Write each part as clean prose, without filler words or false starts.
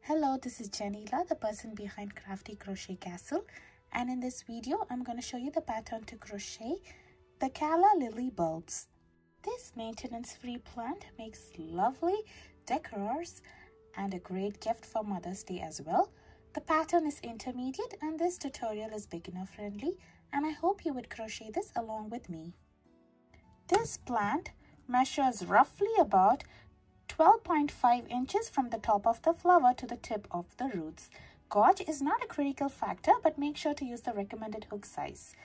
Hello, this is Janila, the person behind Crafty Crochet Castle, and in this video I'm going to show you the pattern to crochet the Calla Lily Bulbs. This maintenance-free plant makes lovely decors and a great gift for Mother's Day as well. The pattern is intermediate and this tutorial is beginner friendly, and I hope you would crochet this along with me. This plant measures roughly about 12.5 inches from the top of the flower to the tip of the roots. Gauge is not a critical factor, but make sure to use the recommended hook size.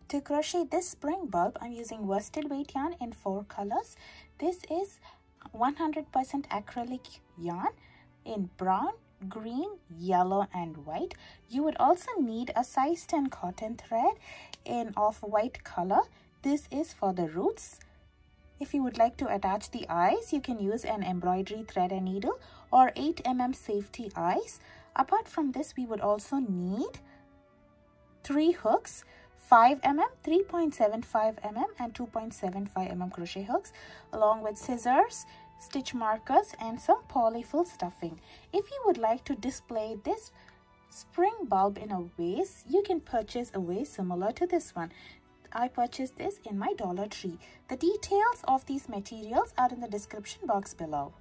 To crochet this spring bulb, I'm using worsted weight yarn in 4 colors. This is 100% acrylic yarn in brown, green, yellow and white. You would also need a size 10 cotton thread in off-white color. This is for the roots. If you would like to attach the eyes, you can use an embroidery thread and needle or 8 mm safety eyes. Apart from this, we would also need 3 hooks, 5 mm, 3.75 mm and 2.75 mm crochet hooks, along with scissors, stitch markers and some polyfill stuffing. If you would like to display this spring bulb in a vase, you can purchase a vase similar to this one. I purchased this in my Dollar Tree. The details of these materials are in the description box below.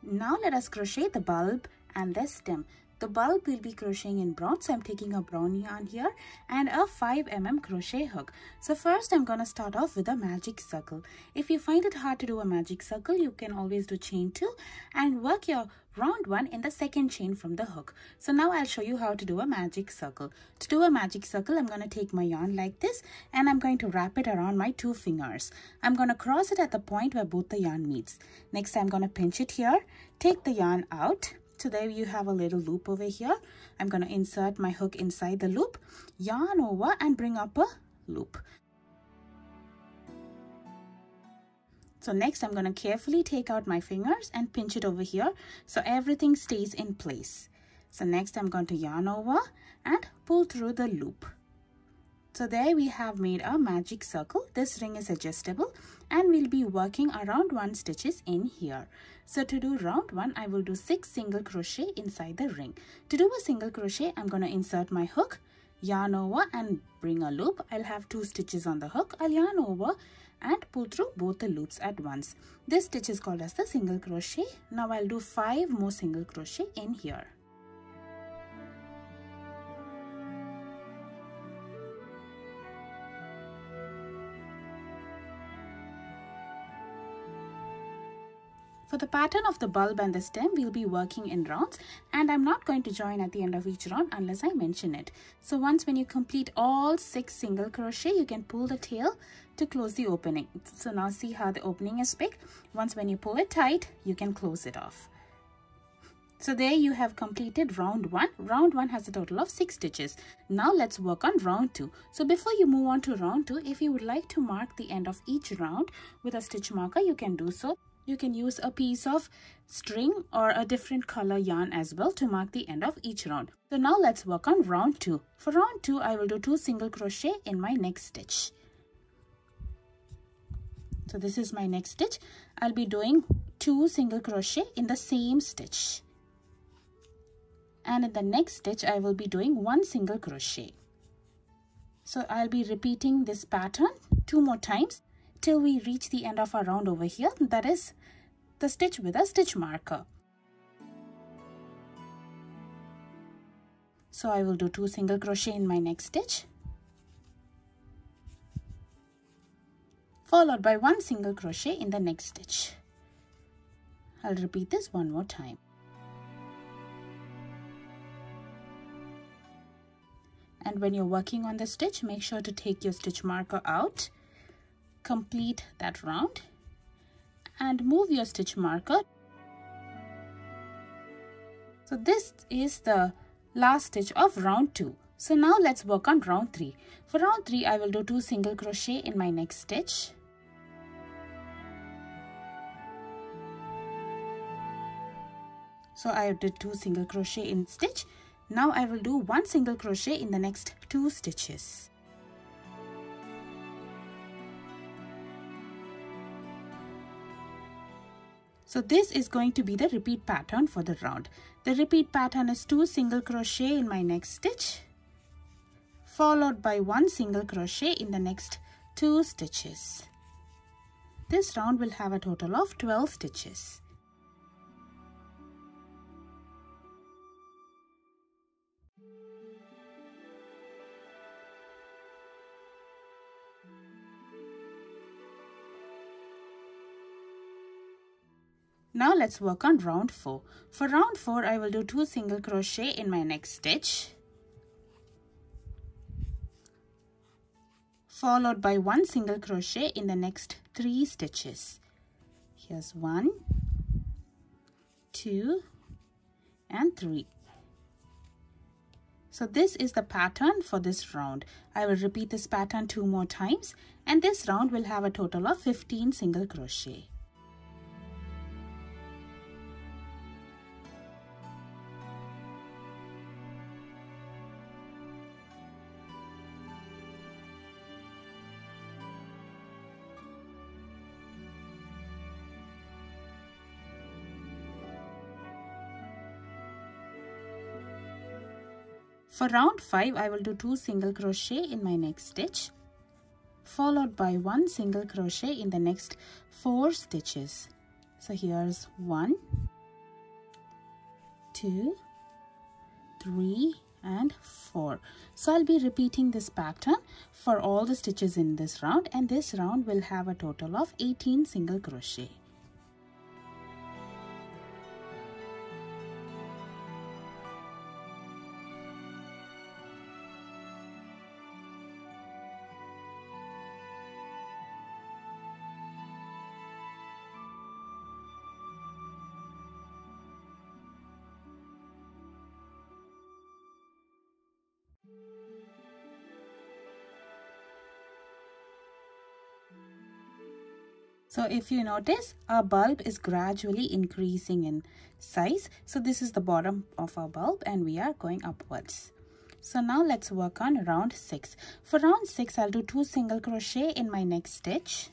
Now let us crochet the bulb and the stem. The bulb will be crocheting in brown, so I'm taking a brown yarn here and a 5 mm crochet hook. So first I'm going to start off with a magic circle. If you find it hard to do a magic circle, you can always do chain 2 and work your round 1 in the second chain from the hook. So now I'll show you how to do a magic circle. To do a magic circle, I'm going to take my yarn like this and I'm going to wrap it around my 2 fingers. I'm going to cross it at the point where both the yarn meets. Next, I'm going to pinch it here, take the yarn out. So there you have a little loop over here. I'm going to insert my hook inside the loop, yarn over and bring up a loop. So next I'm going to carefully take out my fingers and pinch it over here so everything stays in place. So next I'm going to yarn over and pull through the loop. So there we have made a magic circle. This ring is adjustable and we'll be working around 1 stitches in here. So to do round 1, I will do 6 single crochet inside the ring. To do a single crochet, I'm going to insert my hook, yarn over and bring a loop. I'll have 2 stitches on the hook. I'll yarn over and pull through both the loops at once. This stitch is called as the single crochet. Now I'll do 5 more single crochet in here. For the pattern of the bulb and the stem, we'll be working in rounds and I'm not going to join at the end of each round unless I mention it. So once when you complete all 6 single crochet, you can pull the tail to close the opening. So now see how the opening is big. Once when you pull it tight, you can close it off. So there you have completed round 1. Round 1 has a total of 6 stitches. Now let's work on round 2. So before you move on to round 2, if you would like to mark the end of each round with a stitch marker, you can do so. You can use a piece of string or a different color yarn as well to mark the end of each round. So now let's work on round 2. For round 2, I will do 2 single crochet in my next stitch. So this is my next stitch. I'll be doing 2 single crochet in the same stitch. And in the next stitch, I will be doing 1 single crochet. So I'll be repeating this pattern 2 more times till we reach the end of our round over here, that is the stitch with a stitch marker. So I will do 2 single crochet in my next stitch, followed by 1 single crochet in the next stitch. I'll repeat this 1 more time. And when you're working on the stitch, make sure to take your stitch marker out. Complete that round and move your stitch marker. So this is the last stitch of round 2. So now let's work on round 3. For round 3, I will do 2 single crochet in my next stitch. So I did 2 single crochet in stitch. Now I will do 1 single crochet in the next 2 stitches. So this is going to be the repeat pattern for the round. The repeat pattern is 2 single crochet in my next stitch, followed by 1 single crochet in the next 2 stitches. This round will have a total of 12 stitches. Now let's work on round 4. For round 4, I will do 2 single crochet in my next stitch, followed by 1 single crochet in the next 3 stitches. Here's 1, 2, and 3. So this is the pattern for this round. I will repeat this pattern 2 more times, and this round will have a total of 15 single crochet. For round 5, I will do 2 single crochet in my next stitch, followed by 1 single crochet in the next 4 stitches. So here's 1, 2, 3, and 4. So I'll be repeating this pattern for all the stitches in this round, and this round will have a total of 18 single crochet. So if you notice, our bulb is gradually increasing in size. So this is the bottom of our bulb and we are going upwards. So now let's work on round 6. For round 6, I'll do 2 single crochet in my next stitch,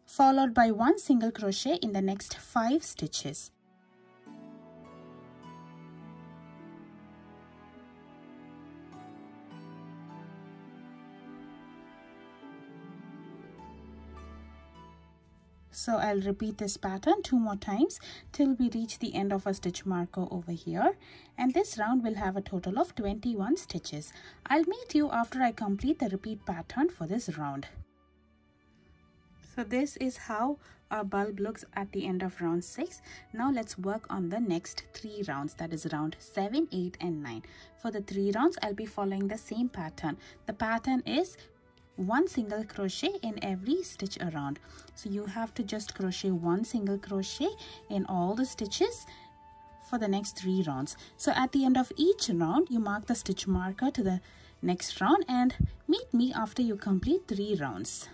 followed by 1 single crochet in the next 5 stitches. So I'll repeat this pattern 2 more times till we reach the end of a stitch marker over here, and this round will have a total of 21 stitches. I'll meet you after I complete the repeat pattern for this round. So this is how our bulb looks at the end of round 6. Now let's work on the next 3 rounds, that is round 7, 8, and 9. For the 3 rounds, I'll be following the same pattern. The pattern is 1 single crochet in every stitch around. So you have to just crochet 1 single crochet in all the stitches for the next 3 rounds. So at the end of each round, you mark the stitch marker to the next round and meet me after you complete 3 rounds.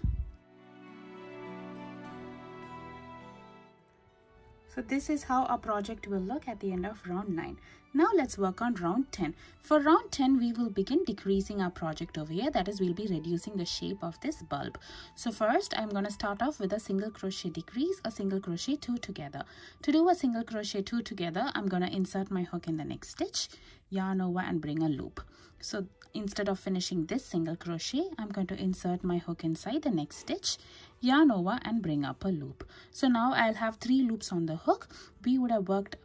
So this is how our project will look at the end of round 9. Now let's work on round 10. For round 10, we will begin decreasing our project over here. That is, we'll be reducing the shape of this bulb. So first, I'm going to start off with a single crochet decrease, a single crochet 2 together. To do a single crochet 2 together, I'm going to insert my hook in the next stitch, yarn over and bring a loop. So instead of finishing this single crochet, I'm going to insert my hook inside the next stitch, yarn over and bring up a loop. So now I'll have 3 loops on the hook. We would have worked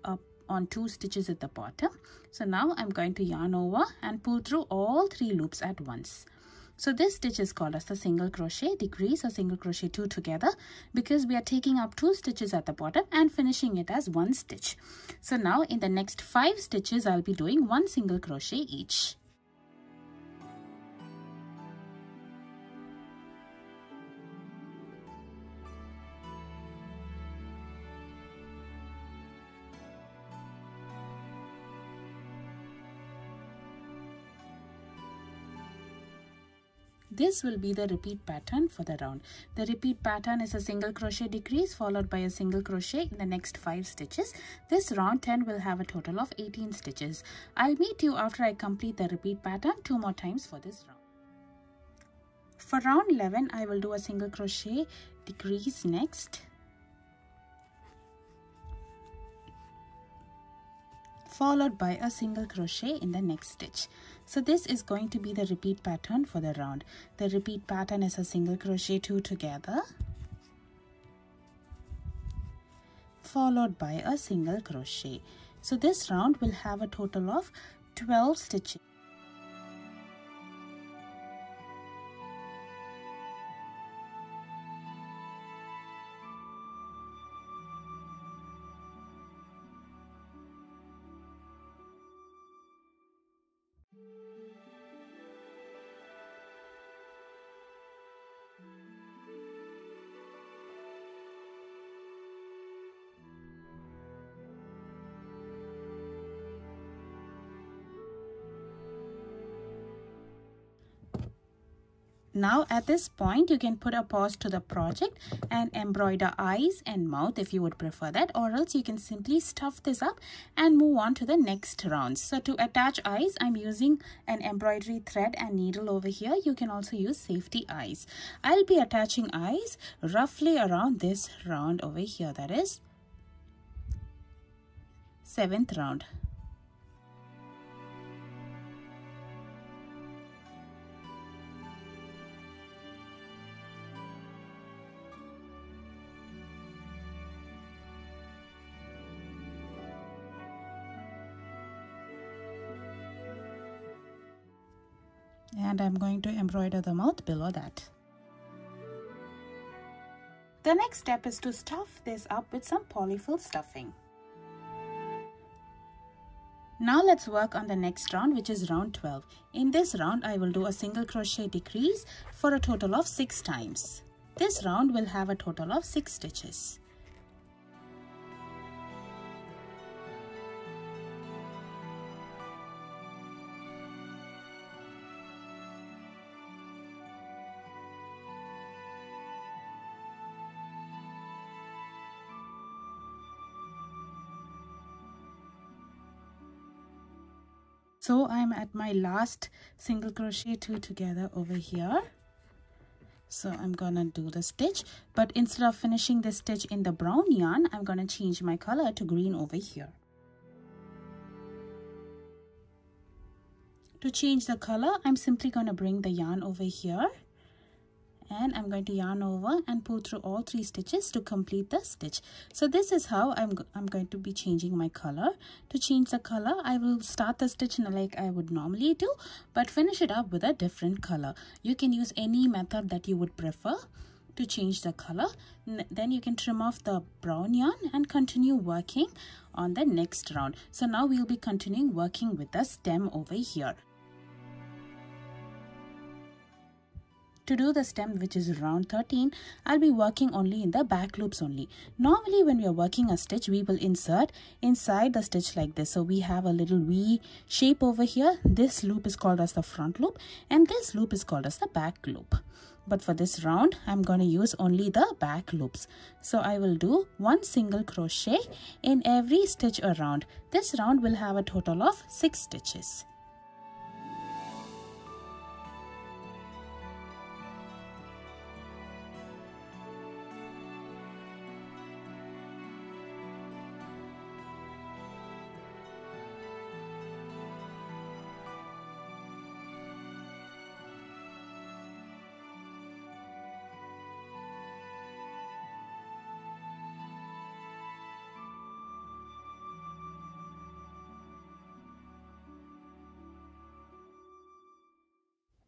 up on 2 stitches at the bottom. So now I'm going to yarn over and pull through all 3 loops at once. So this stitch is called as the single crochet decrease or single crochet 2 together, because we are taking up 2 stitches at the bottom and finishing it as 1 stitch. So now in the next 5 stitches, I'll be doing 1 single crochet each. This will be the repeat pattern for the round. The repeat pattern is a single crochet decrease followed by a single crochet in the next 5 stitches. This round 10 will have a total of 18 stitches. I'll meet you after I complete the repeat pattern 2 more times for this round. For round 11, I will do a single crochet decrease next, followed by a single crochet in the next stitch. So this is going to be the repeat pattern for the round. The repeat pattern is a single crochet 2 together, followed by a single crochet. So this round will have a total of 12 stitches. Now at this point you can put a pause to the project and embroider eyes and mouth if you would prefer that, or else you can simply stuff this up and move on to the next round. So to attach eyes, I'm using an embroidery thread and needle over here. You can also use safety eyes. I'll be attaching eyes roughly around this round over here, that is 7th round. And I'm going to embroider the mouth below that. The next step is to stuff this up with some polyfill stuffing. Now let's work on the next round, which is round 12. In this round, I will do a single crochet decrease for a total of 6 times. This round will have a total of 6 stitches. So I'm at my last single crochet 2 together over here. So I'm gonna do the stitch, but instead of finishing this stitch in the brown yarn, I'm gonna change my color to green over here. To change the color, I'm simply gonna bring the yarn over here, and I'm going to yarn over and pull through all 3 stitches to complete the stitch. So this is how I'm going to be changing my color. To change the color, I will start the stitch like I would normally do, but finish it up with a different color. You can use any method that you would prefer to change the color. Then you can trim off the brown yarn and continue working on the next round. So now we'll be continuing working with the stem over here. To do the stem, which is round 13, I'll be working only in the back loops only. Normally when we are working a stitch, we will insert inside the stitch like this. So we have a little V shape over here. This loop is called as the front loop and this loop is called as the back loop. But for this round, I'm going to use only the back loops. So I will do 1 single crochet in every stitch around. This round will have a total of 6 stitches.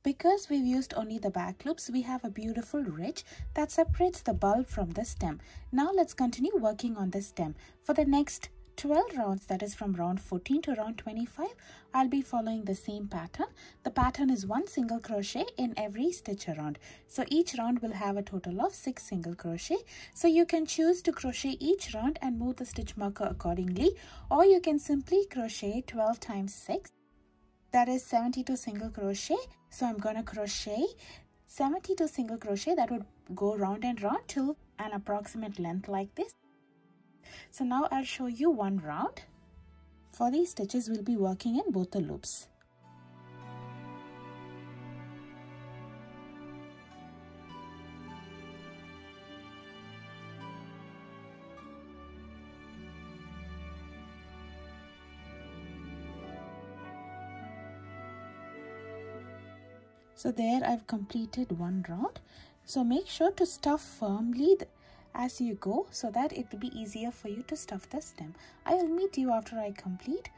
Because we've used only the back loops, we have a beautiful ridge that separates the bulb from the stem. Now let's continue working on the stem. For the next 12 rounds, that is from round 14 to round 25, I'll be following the same pattern. The pattern is 1 single crochet in every stitch around. So each round will have a total of 6 single crochet. So you can choose to crochet each round and move the stitch marker accordingly, or you can simply crochet 12 times 6. That is 72 single crochet. So I'm going to crochet 72 single crochet that would go round and round till an approximate length like this. So now I'll show you one round. For these stitches, we'll be working in both the loops. So there I've completed one round. So make sure to stuff firmly as you go so that it will be easier for you to stuff the stem. I will meet you after I complete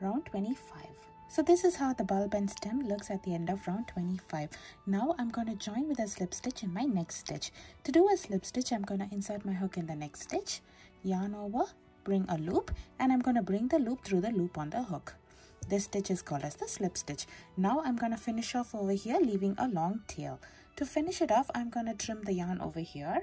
round 25. So this is how the bulb and stem looks at the end of round 25. Now I'm going to join with a slip stitch in my next stitch. To do a slip stitch, I'm going to insert my hook in the next stitch, yarn over, bring a loop, and I'm going to bring the loop through the loop on the hook. This stitch is called as the slip stitch. Now I'm going to finish off over here, leaving a long tail. To finish it off, I'm going to trim the yarn over here.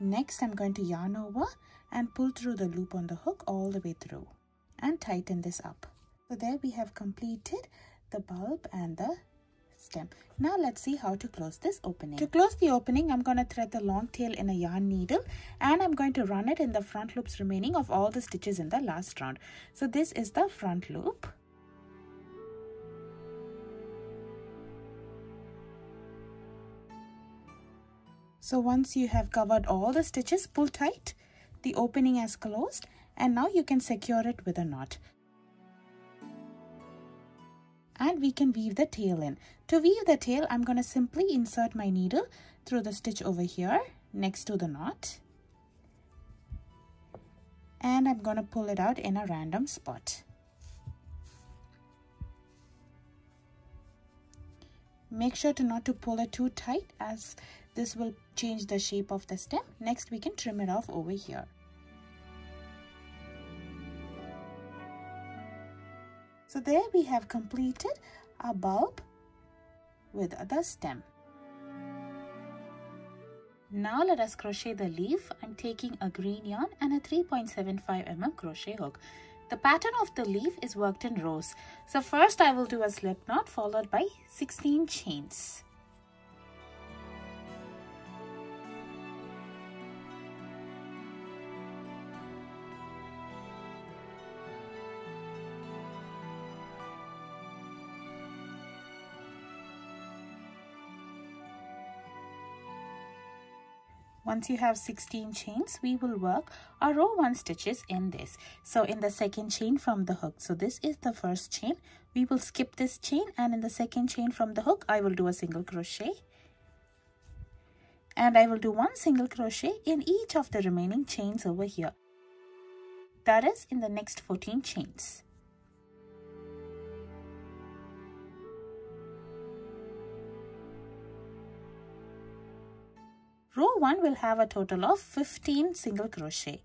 Next, I'm going to yarn over and pull through the loop on the hook all the way through and tighten this up. So there we have completed the bulb and the stem. Now let's see how to close this opening. To close the opening, I'm going to thread the long tail in a yarn needle and I'm going to run it in the front loops remaining of all the stitches in the last round. So this is the front loop. So once you have covered all the stitches, pull tight. The opening has closed and now you can secure it with a knot. And we can weave the tail in. To weave the tail, I'm going to simply insert my needle through the stitch over here next to the knot. And I'm going to pull it out in a random spot. Make sure not to pull it too tight as this will change the shape of the stem. Next, we can trim it off over here. So there we have completed a bulb with the stem. Now let us crochet the leaf. I'm taking a green yarn and a 3.75 mm crochet hook. The pattern of the leaf is worked in rows. So first I will do a slip knot followed by 16 chains. Once you have 16 chains, we will work our row 1 stitches in this. So in the second chain from the hook, so this is the first chain, we will skip this chain, and in the second chain from the hook, I will do a single crochet. And I will do 1 single crochet in each of the remaining chains over here. That is in the next 14 chains. Row 1 will have a total of 15 single crochet.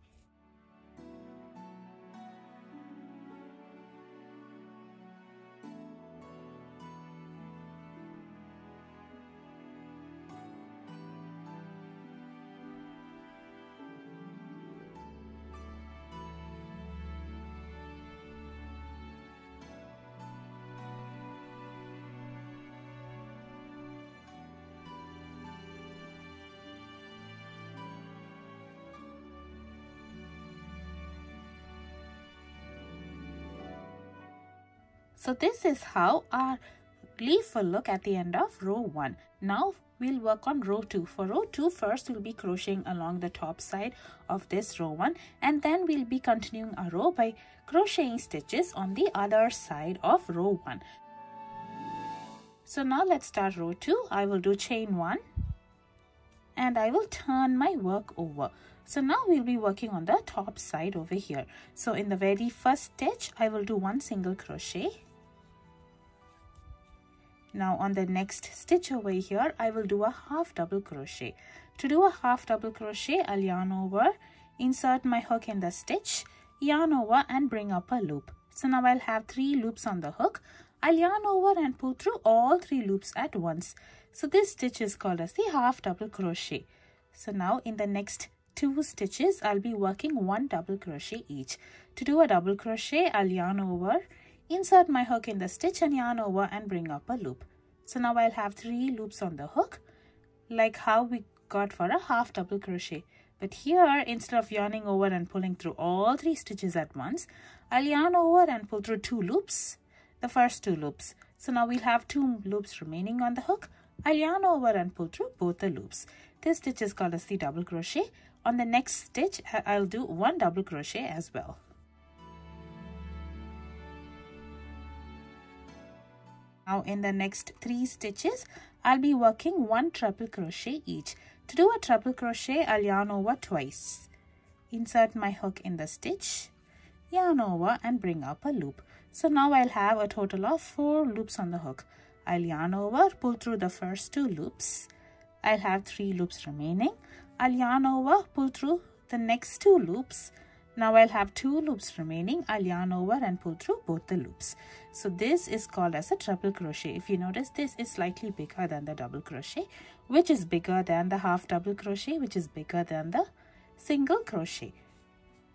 So this is how our leaf will look at the end of row 1. Now we'll work on row 2. For row 2, first we'll be crocheting along the top side of this row 1, and then we'll be continuing our row by crocheting stitches on the other side of row 1. So now let's start row 2. I will do chain 1 and I will turn my work over. So now we'll be working on the top side over here. So in the very first stitch, I will do 1 single crochet. Now on the next stitch over here, I will do a half double crochet. To do a half double crochet, I'll yarn over, insert my hook in the stitch, yarn over and bring up a loop. So now I'll have 3 loops on the hook. I'll yarn over and pull through all 3 loops at once. So this stitch is called as the half double crochet. So now in the next 2 stitches, I'll be working 1 double crochet each. To do a double crochet, I'll yarn over, insert my hook in the stitch and yarn over and bring up a loop. So now I'll have 3 loops on the hook, like how we got for a half double crochet. But here, instead of yarning over and pulling through all 3 stitches at once, I'll yarn over and pull through 2 loops, the first 2 loops. So now we'll have 2 loops remaining on the hook. I'll yarn over and pull through both the loops. This stitch is called as the double crochet. On the next stitch, I'll do 1 double crochet as well. Now in the next 3 stitches, I'll be working 1 treble crochet each. To do a treble crochet, I'll yarn over twice. Insert my hook in the stitch, yarn over and bring up a loop. So now I'll have a total of 4 loops on the hook. I'll yarn over, pull through the first 2 loops. I'll have 3 loops remaining. I'll yarn over, pull through the next 2 loops. Now I'll have 2 loops remaining. I'll yarn over and pull through both the loops. So this is called as a treble crochet. If you notice, this is slightly bigger than the double crochet, which is bigger than the half double crochet, which is bigger than the single crochet.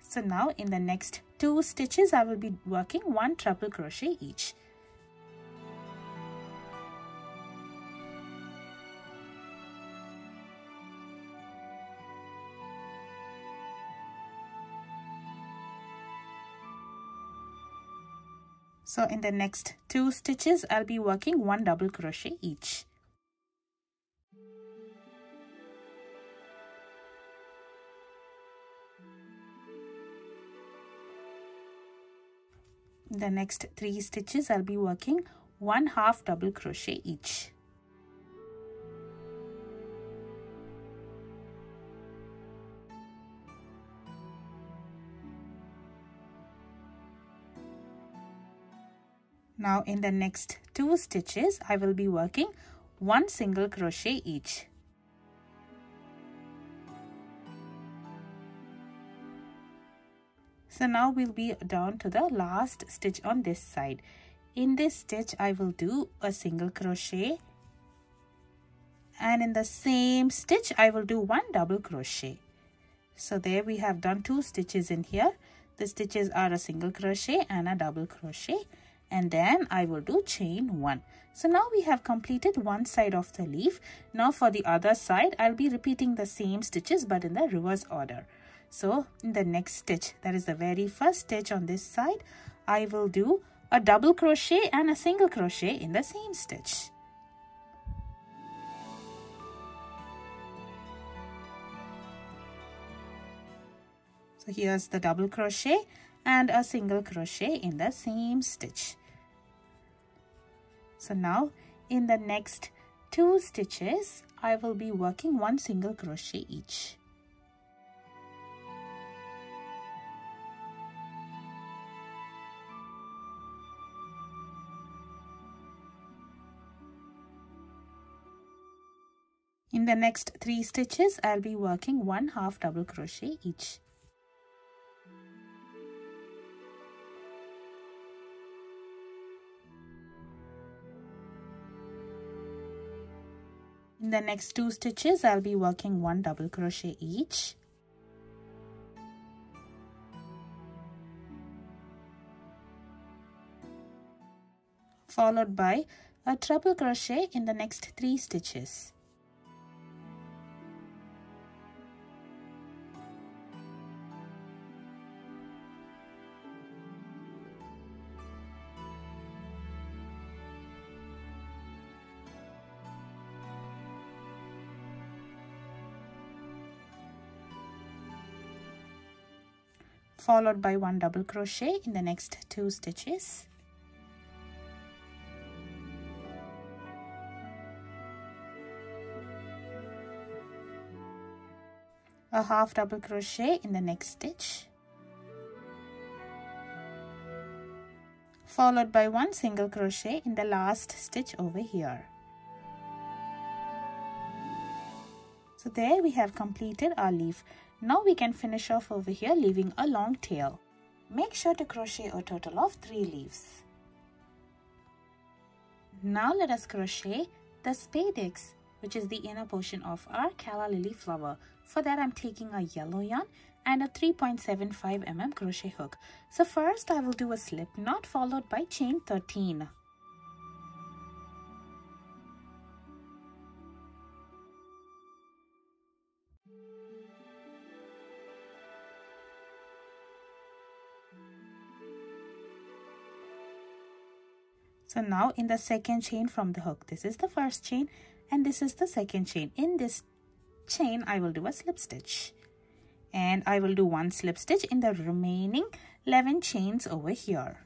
So now in the next 2 stitches, I will be working 1 treble crochet each. So in the next 2 stitches, I'll be working 1 double crochet each. In the next 3 stitches, I'll be working 1 half double crochet each. Now in the next 2 stitches, I will be working 1 single crochet each. So now we'll be down to the last stitch on this side. In this stitch, I will do a single crochet, and in the same stitch, I will do 1 double crochet. So there we have done 2 stitches in here. The stitches are a single crochet and a double crochet. And then I will do chain 1. So now we have completed one side of the leaf. Now for the other side, I'll be repeating the same stitches but in the reverse order. So in the next stitch, that is the very first stitch on this side, I will do a double crochet and a single crochet in the same stitch. So here's the double crochet and a single crochet in the same stitch. So now in the next 2 stitches, I will be working 1 single crochet each. In the next 3 stitches, I'll be working 1 half double crochet each. In the next 2 stitches, I'll be working 1 double crochet each. Followed by a treble crochet in the next 3 stitches. Followed by 1 double crochet in the next 2 stitches. A half double crochet in the next stitch. Followed by 1 single crochet in the last stitch over here. So there we have completed our leaf. Now we can finish off over here, leaving a long tail. Make sure to crochet a total of 3 leaves. Now let us crochet the spadix, which is the inner portion of our calla lily flower. For that, I'm taking a yellow yarn and a 3.75 mm crochet hook. So first I will do a slip knot followed by chain 13. So now in the second chain from the hook, this is the first chain and this is the second chain. In this chain, I will do a slip stitch. And I will do 1 slip stitch in the remaining 11 chains over here.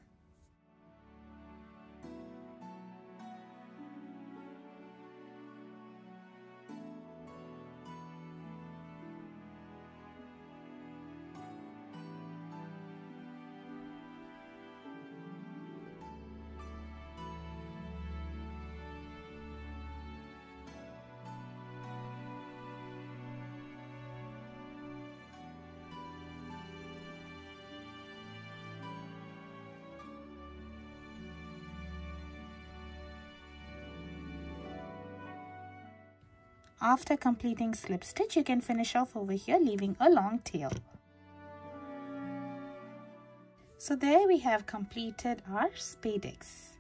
After completing slip stitch, you can finish off over here leaving a long tail. So there we have completed our spadix.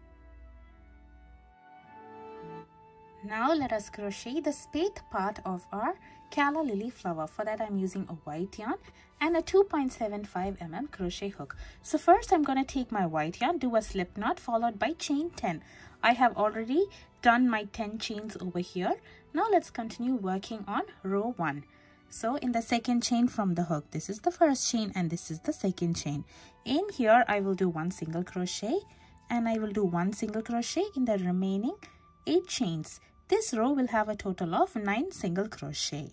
Now let us crochet the spade part of our Calla Lily flower. For that I'm using a white yarn and a 2.75 mm crochet hook. So first I'm going to take my white yarn, do a slip knot followed by chain 10. I have already done my 10 chains over here. Now let's continue working on row 1. So in the second chain from the hook, this is the first chain and this is the second chain. In here I will do 1 single crochet and I will do 1 single crochet in the remaining 8 chains. This row will have a total of 9 single crochet.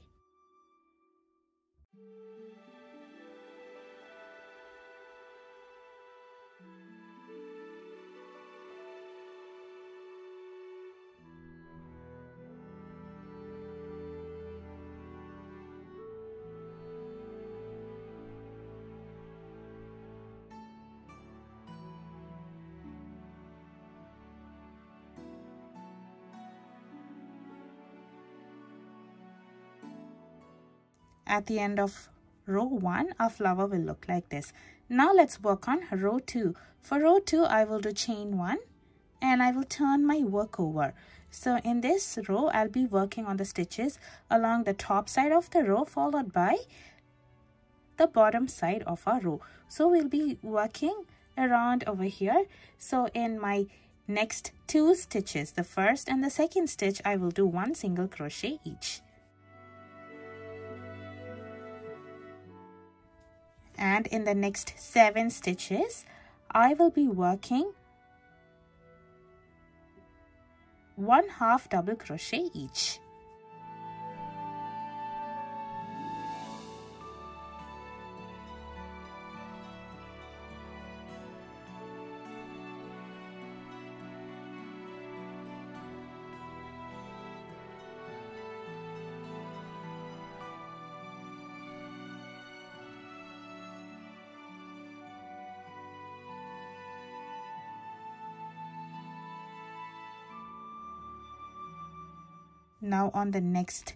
At the end of row 1, our flower will look like this. Now let's work on row 2. For row 2, I will do chain 1 and I will turn my work over. So in this row, I'll be working on the stitches along the top side of the row followed by the bottom side of our row. So we'll be working around over here. So in my next 2 stitches, the first and the second stitch, I will do 1 single crochet each. And in the next 7 stitches, I will be working 1/2 double crochet each. Now on the next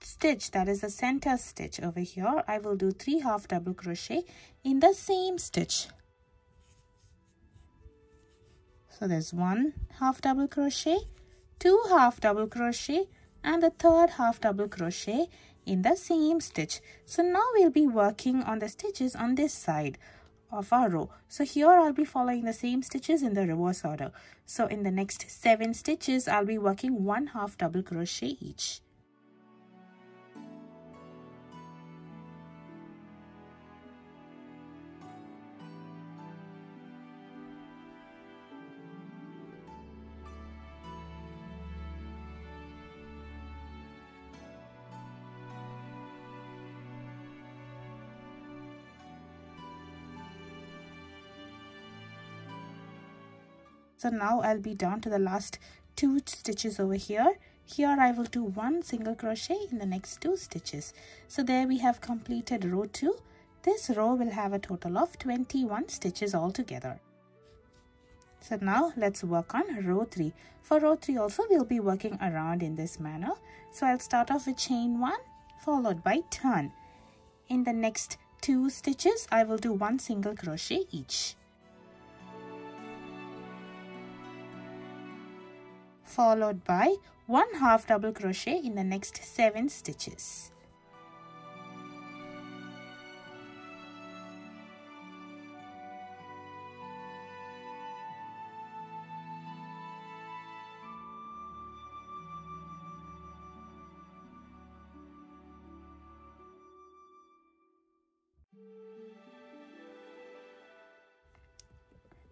stitch, that is the center stitch over here, I will do 3/2 double crochet in the same stitch. So there's 1/2 double crochet, 2/2 double crochet and the third half double crochet in the same stitch. So now we'll be working on the stitches on this side of our row. So here I'll be following the same stitches in the reverse order. So in the next 7 stitches, I'll be working 1/2 double crochet each. So now I'll be down to the last 2 stitches over here. Here I will do 1 single crochet in the next 2 stitches. So there we have completed row 2. This row will have a total of 21 stitches altogether. So now let's work on row 3. For row 3 also we'll be working around in this manner. So I'll start off with chain 1 followed by turn. In the next 2 stitches I will do 1 single crochet each. Followed by 1/2 double crochet in the next 7 stitches.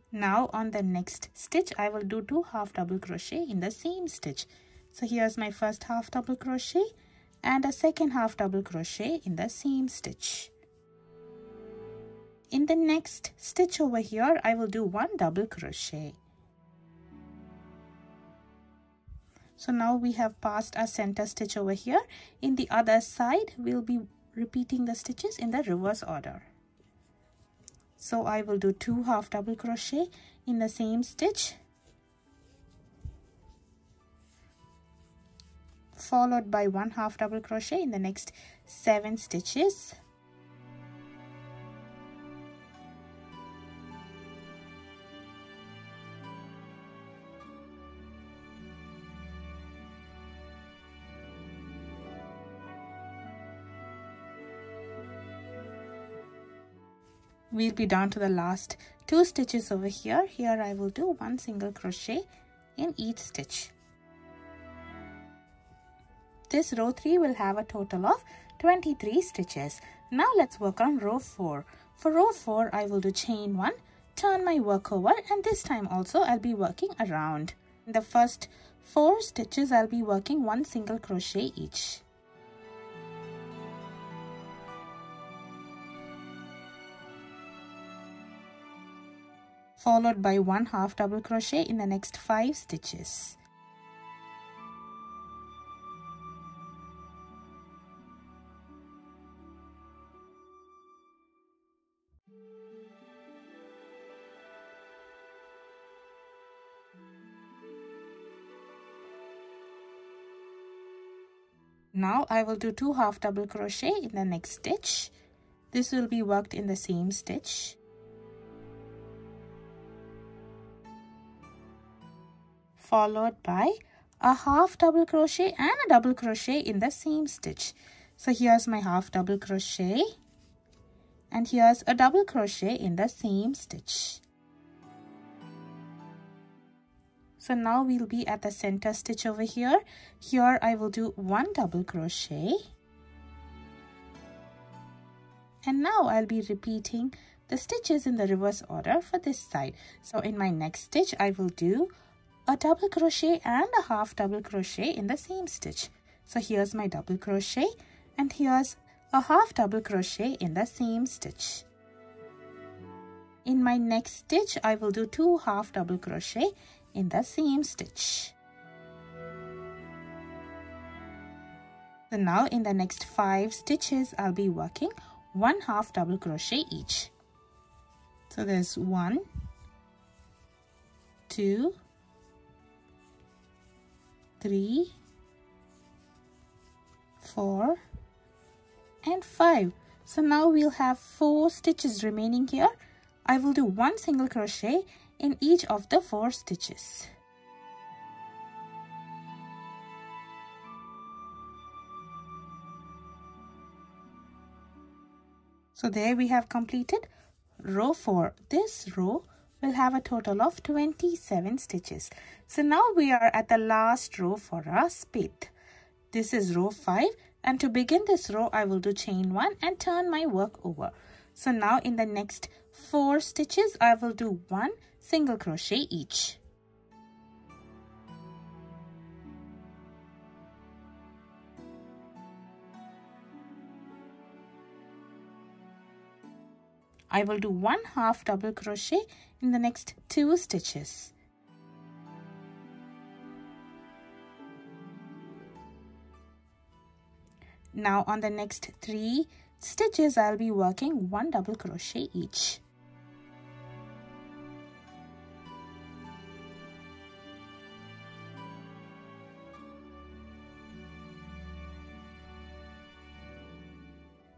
Now on the next stitch, I will do 2/2 double crochet in the same stitch. So here's my first half double crochet and a second half double crochet in the same stitch. In the next stitch over here, I will do 1 double crochet. So now we have passed our center stitch over here. In the other side, we'll be repeating the stitches in the reverse order. So I will do 2/2 double crochet in the same stitch, followed by 1 half double crochet in the next 7 stitches. We'll be down to the last 2 stitches over here. Here I will do 1 single crochet in each stitch. This row 3 will have a total of 23 stitches. Now let's work on row 4. For row 4, I will do chain 1, turn my work over, and this time also I'll be working around. In the first 4 stitches, I'll be working 1 single crochet each. Followed by 1 half double crochet in the next 5 stitches. Now I will do 2 half double crochet in the next stitch. This will be worked in the same stitch. Followed by a half double crochet and a double crochet in the same stitch. So here's my half double crochet, and here's a double crochet in the same stitch. So now we'll be at the center stitch over here. Here I will do 1 double crochet, and now I'll be repeating the stitches in the reverse order for this side. So in my next stitch I will do a double crochet and a half double crochet in the same stitch. So here's my double crochet, and here's a half double crochet in the same stitch. In my next stitch, I will do 2 half double crochet in the same stitch. So now in the next 5 stitches, I'll be working 1 half double crochet each. So there's 1, 2, 3, 4, and 5. So now we'll have 4 stitches remaining here. I will do 1 single crochet in each of the 4 stitches. So there we have completed row 4. This row will have a total of 27 stitches. So now we are at the last row for our split. This is row 5, and to begin this row I will do chain 1 and turn my work over. So now in the next 4 stitches I will do 1 single crochet each. I will do 1 half double crochet in the next 2 stitches. Now on the next 3 stitches I'll be working 1 double crochet each.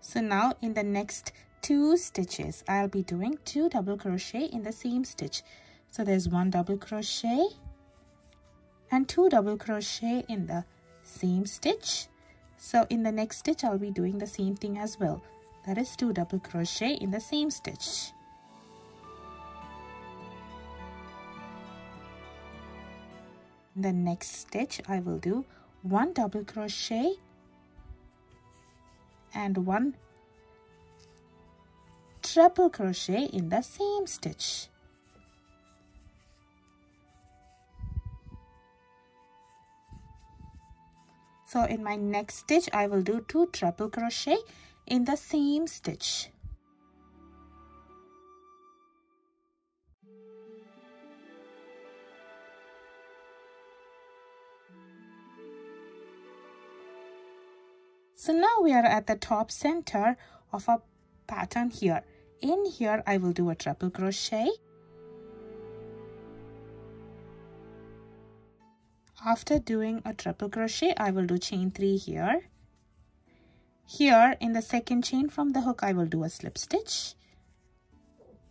So now in the next 2 stitches I'll be doing 2 double crochet in the same stitch. So there's 1 double crochet and 2 double crochet in the same stitch. So in the next stitch I'll be doing the same thing as well. That is 2 double crochet in the same stitch. In the next stitch I will do 1 double crochet and 1 treble crochet in the same stitch. So in my next stitch I will do 2 treble crochet in the same stitch. So now we are at the top center of our pattern here. In here I will do a treble crochet. After doing a triple crochet, I will do chain 3 here. Here in the second chain from the hook, I will do a slip stitch.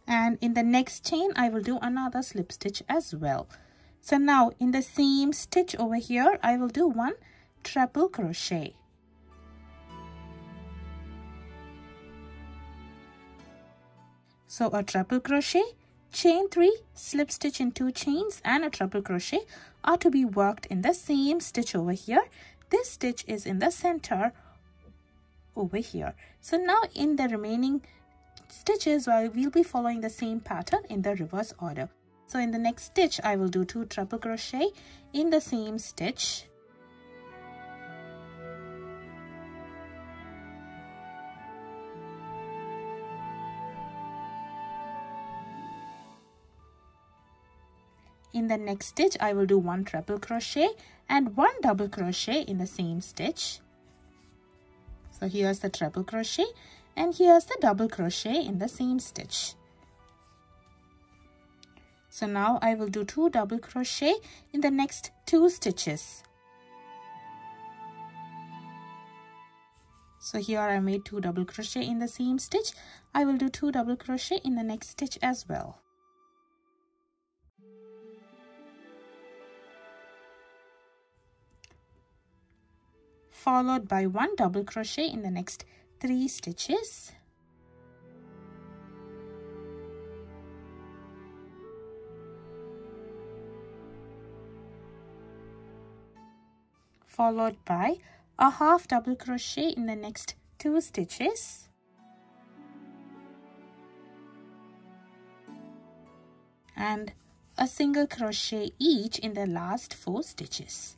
And in the next chain, I will do another slip stitch as well. So now in the same stitch over here, I will do one treble crochet. So a treble crochet, chain 3, slip stitch in 2 chains, and a treble crochet are to be worked in the same stitch over here. This stitch is in the center over here. So now in the remaining stitches, we'll be following the same pattern in the reverse order. So in the next stitch, I will do 2 treble crochet in the same stitch. In the next stitch, I will do 1 treble crochet and 1 double crochet in the same stitch. So here's the treble crochet and here's the double crochet in the same stitch. So now I will do 2 double crochet in the next 2 stitches. So here I made 2 double crochet in the same stitch. I will do 2 double crochet in the next stitch as well. Followed by 1 double crochet in the next 3 stitches. Followed by a half double crochet in the next 2 stitches. And a single crochet each in the last 4 stitches.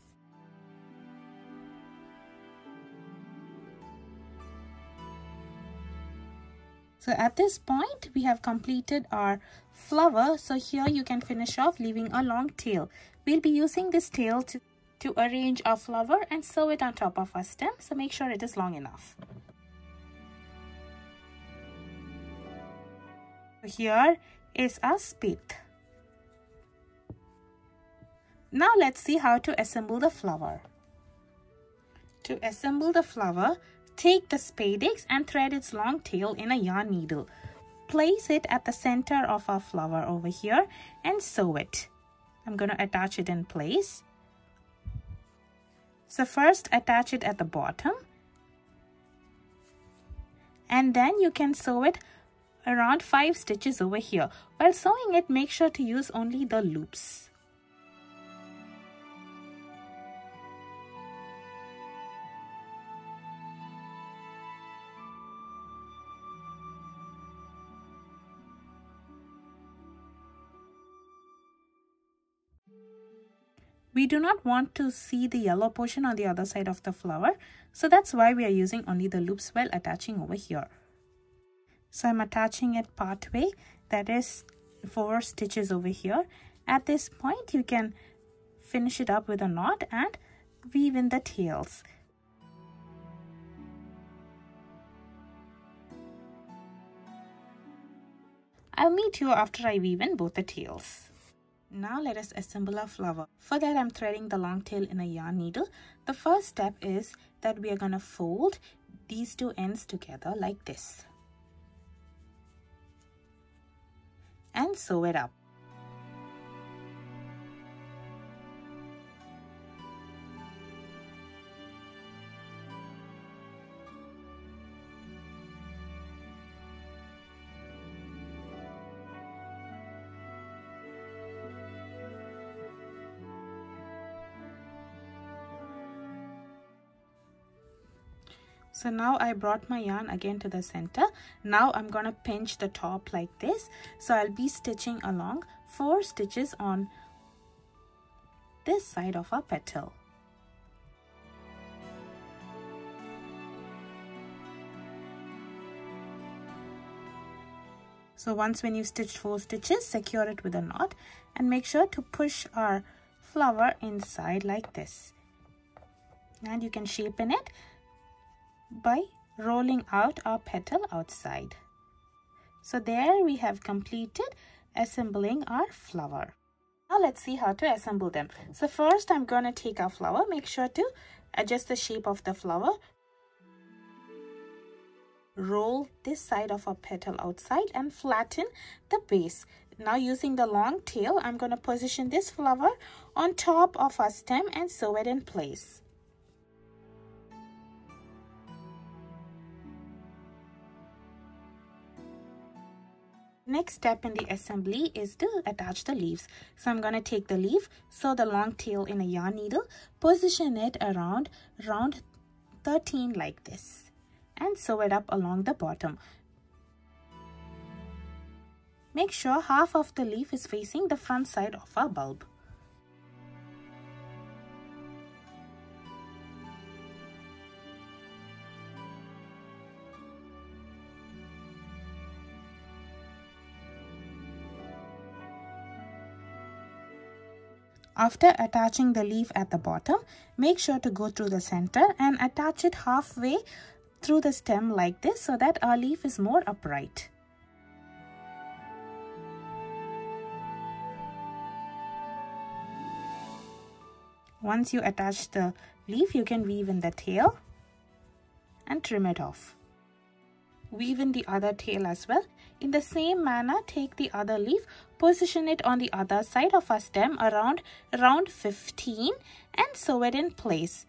So at this point, we have completed our flower. So here you can finish off leaving a long tail. We'll be using this tail to arrange our flower and sew it on top of our stem. So make sure it is long enough. So here is our spit. Now let's see how to assemble the flower. To assemble the flower, take the spadix and thread its long tail in a yarn needle. Place it at the center of our flower over here and sew it. I'm going to attach it in place. So first attach it at the bottom. And then you can sew it around 5 stitches over here. While sewing it, make sure to use only the loops. We do not want to see the yellow portion on the other side of the flower, so that's why we are using only the loops while attaching over here. So I'm attaching it part way, that is 4 stitches over here. At this point, you can finish it up with a knot and weave in the tails. I'll meet you after I weave in both the tails. Now let us assemble our flower. For that, I'm threading the long tail in a yarn needle. The first step is that we are going to fold these 2 ends together like this and sew it up. So now I brought my yarn again to the center. Now I'm going to pinch the top like this. So I'll be stitching along 4 stitches on this side of our petal. So once when you've stitched 4 stitches, secure it with a knot and make sure to push our flower inside like this. And you can shape in it by rolling out our petal outside. So there we have completed assembling our flower. Now let's see how to assemble them. So first I'm going to take our flower. Make sure to adjust the shape of the flower. Roll this side of our petal outside and flatten the base. Now using the long tail, I'm going to position this flower on top of our stem and sew it in place. Next step in the assembly is to attach the leaves. So I'm going to take the leaf, sew the long tail in a yarn needle, position it around round 13 like this, and sew it up along the bottom. Make sure half of the leaf is facing the front side of our bulb. After attaching the leaf at the bottom, make sure to go through the center and attach it halfway through the stem like this so that our leaf is more upright. Once you attach the leaf, you can weave in the tail and trim it off. Weave in the other tail as well. In the same manner, take the other leaf, position it on the other side of our stem around 15 and sew it in place.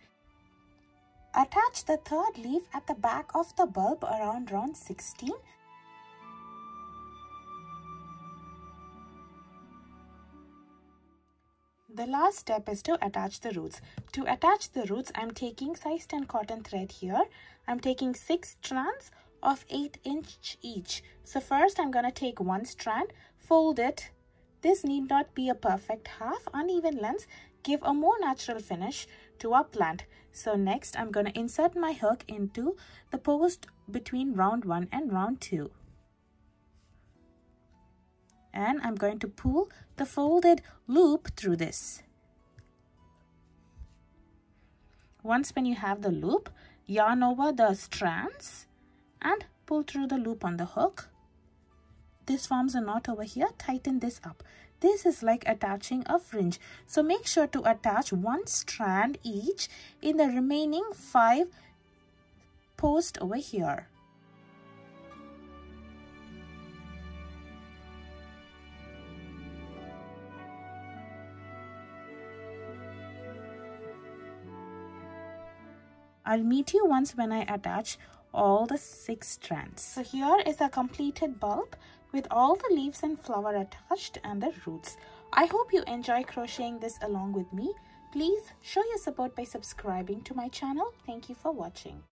Attach the third leaf at the back of the bulb around 16. The last step is to attach the roots. To attach the roots, I'm taking size 10 cotton thread here. I'm taking 6 strands of 8" each. So first I'm going to take one strand, fold it. This need not be a perfect half. Uneven lengths give a more natural finish to our plant. So next I'm going to insert my hook into the post between round 1 and round 2. And I'm going to pull the folded loop through this. Once when you have the loop, yarn over the strands and pull through the loop on the hook. This forms a knot over here. Tighten this up. This is like attaching a fringe. So make sure to attach one strand each in the remaining 5 posts over here. I'll meet you once when I attach all the 6 strands. So here is a completed bulb with all the leaves and flower attached and the roots. I hope you enjoy crocheting this along with me. Please show your support by subscribing to my channel. Thank you for watching.